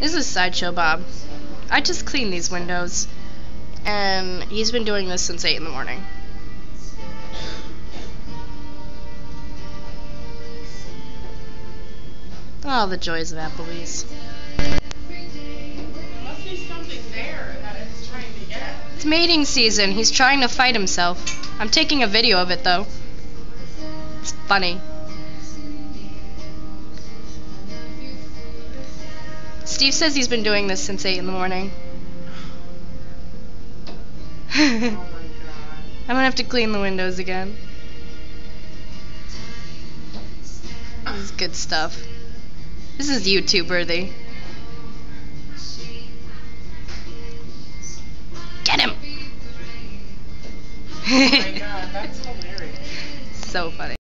This is Sideshow Bob. I just cleaned these windows, and he's been doing this since 8 in the morning. Oh, the joys of Applebee's. There must be something there that it's trying to get. It's mating season. He's trying to fight himself. I'm taking a video of it, though. It's funny. Steve says he's been doing this since 8 in the morning. Oh my god. I'm gonna have to clean the windows again. This is good stuff. This is YouTube worthy. Get him! Oh my god, that's hilarious. So funny.